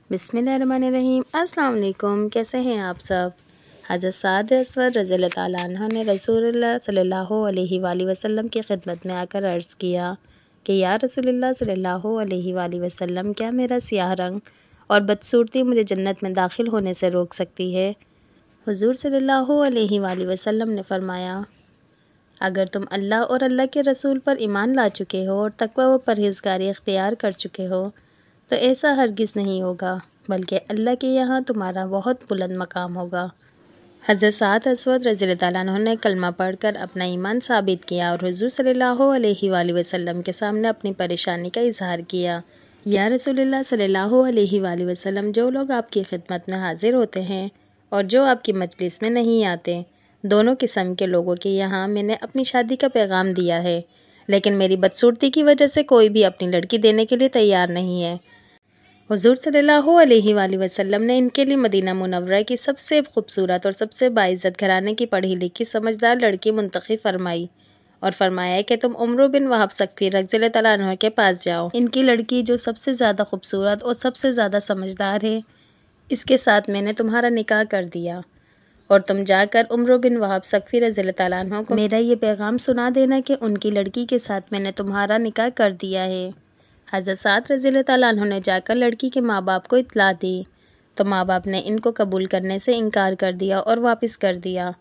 बिस्मिल्लाहिर्रहमानिर्रहीम। अस्सलाम वालेकुम। कैसे हैं आप सब? हज़रत साद असवद रज़ी अल्लाह ताला अन्हु ने रसूलुल्लाह सल्लल्लाहु अलैहि वसल्लम की खिदमत में आकर अर्ज़ किया कि या रसूलुल्लाह सल्लल्लाहु अलैहि वसल्लम, क्या मेरा सियाह रंग और बदसूरती मुझे जन्नत में दाखिल होने से रोक सकती है? हुज़ूर सल्लल्लाहु अलैहि वसल्लम ने फरमाया, अगर तुम अल्लाह और अल्लाह के रसूल पर ईमान ला चुके हो और तक़वा व परहेज़गारी इख्तियार कर चुके हो तो ऐसा हरगिज़ नहीं होगा, बल्कि अल्लाह के यहाँ तुम्हारा बहुत बुलंद मकाम होगा। हज़रत साद असवद रज़ी अल्लाह ताला अन्हु ने कलमा पढ़कर अपना ईमान साबित किया और हुज़ूर सल्लल्लाहु अलैहि वसल्लम के सामने अपनी परेशानी का इजहार किया। या रसूलुल्लाह सल्लल्लाहु अलैहि वसल्लम, जो लोग आपकी खिदमत में हाजिर होते हैं और जो आपकी मजलिस में नहीं आते, दोनों किस्म के लोगों के यहाँ मैंने अपनी शादी का पैगाम दिया है, लेकिन मेरी बदसूरती की वजह से कोई भी अपनी लड़की देने के लिए तैयार नहीं है। हुज़ूर सल्लल्लाहु अलैहि वसल्लम ने इनके लिए मदीना मुनव्वरा की सबसे खूबसूरत और सबसे बाइज़्ज़त घराने की पढ़ी लिखी समझदार लड़की मुंतखब फरमाई और फरमाया कि तुम उम्र बिन वहाब सकफी रज़ी अल्लाह अन्हु के पास जाओ। इनकी लड़की जो सबसे ज़्यादा खूबसूरत और सबसे ज़्यादा समझदार है, इसके साथ मैंने तुम्हारा निकाह कर दिया और तुम जाकर उम्र बिन वहाब सकफी रज़ी अल्लाह अन्हु को मेरा ये पैगाम सुना देना कि उनकी लड़की के साथ मैंने तुम्हारा निकाह कर दिया है। हज़रत साद रज़ी अल्लाह अन्हु ने जाकर लड़की के माँ बाप को इत्तला दी तो माँ बाप ने इनको कबूल करने से इनकार कर दिया और वापस कर दिया।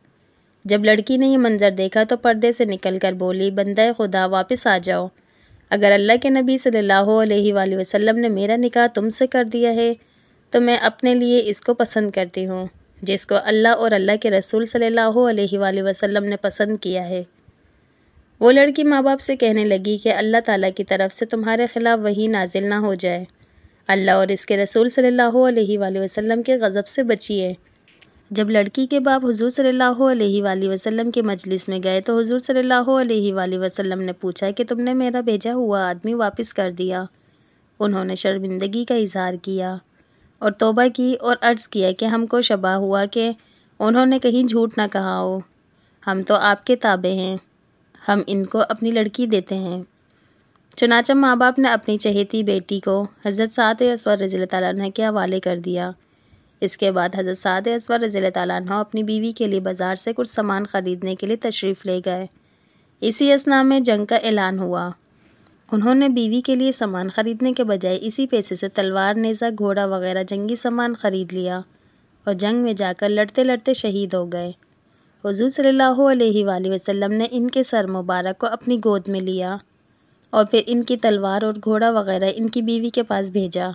जब लड़की ने ये मंजर देखा तो पर्दे से निकलकर बोली, बंदा खुदा वापस आ जाओ। अगर अल्लाह के नबी सल्लल्लाहु अलैहि वसल्लम ने मेरा निकाह तुमसे कर दिया है तो मैं अपने लिए इसको पसंद करती हूँ, जिसको अल्लाह और अल्लाह के रसूल सल्लल्लाहु अलैहि वसल्लम ने पसंद किया है। वो लड़की माँ बाप से कहने लगी कि अल्लाह ताला की तरफ से तुम्हारे खिलाफ वही नाजिल ना हो जाए, अल्लाह और इसके रसूल सल्लल्लाहु अलैहि वसल्लम के गज़ब से बचिए। जब लड़की के बाप हुज़ूर सल्लल्लाहु अलैहि वसल्लम की मजलिस में गए तो हुज़ूर सल्लल्लाहु अलैहि वसल्लम ने पूछा कि तुमने मेरा भेजा हुआ आदमी वापस कर दिया? उन्होंने शर्मिंदगी का इजहार किया और तौबा की और अर्ज़ किया कि हमको शबा हुआ कि उन्होंने कहीं झूठ ना कहा हो, हम तो आपके ताबे हैं, हम इनको अपनी लड़की देते हैं। चुनांचे माँ बाप ने अपनी चहेती बेटी को हज़रत साद असवद रज़ी अल्लाह अन्हु के हवाले कर दिया। इसके बाद हज़रत साद असवद रज़ी अल्लाह अन्हु अपनी बीवी के लिए बाज़ार से कुछ सामान ख़रीदने के लिए तशरीफ़ ले गए। इसी असना में जंग का ऐलान हुआ। उन्होंने बीवी के लिए सामान ख़रीदने के बजाय इसी पैसे से तलवार, नेज़ा, घोड़ा वगैरह जंगी सामान ख़रीद लिया और जंग में जाकर लड़ते लड़ते शहीद हो गए। हुज़ूर सल्लल्लाहु अलैहि वसल्लम ने इनके सर मुबारक को अपनी गोद में लिया और फिर इनकी तलवार और घोड़ा वगैरह इनकी बीवी के पास भेजा।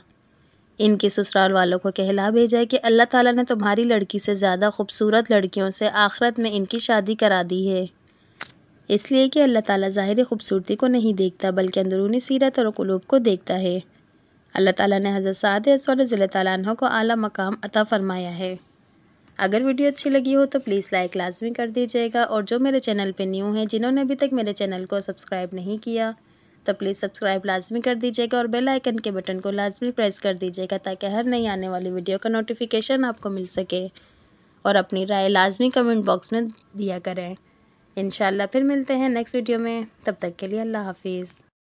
इनके ससुराल वालों को कहला भेजा कि अल्लाह ताला ने तुम्हारी लड़की से ज़्यादा खूबसूरत लड़कियों से आखिरत में इनकी शादी करा दी है, इसलिए कि अल्लाह ताला ज़ाहिरी खूबसूरती को नहीं देखता बल्कि अंदरूनी सीरत और क़ुलूब को देखता है। अल्लाह ताला ने हज़रत साद असवद रज़ी अल्लाह अन्हु को आला मकाम अता फ़रमाया है। अगर वीडियो अच्छी लगी हो तो प्लीज़ लाइक लाजमी कर दीजिएगा और जो मेरे चैनल पे न्यू हैं, जिन्होंने अभी तक मेरे चैनल को सब्सक्राइब नहीं किया तो प्लीज़ सब्सक्राइब लाजमी कर दीजिएगा और बेल आइकन के बटन को लाजमी प्रेस कर दीजिएगा ताकि हर नई आने वाली वीडियो का नोटिफिकेशन आपको मिल सके। और अपनी राय लाजमी कमेंट बॉक्स में दिया करें। इंशाल्लाह फिर मिलते हैं नेक्स्ट वीडियो में, तब तक के लिए अल्लाह हाफिज़।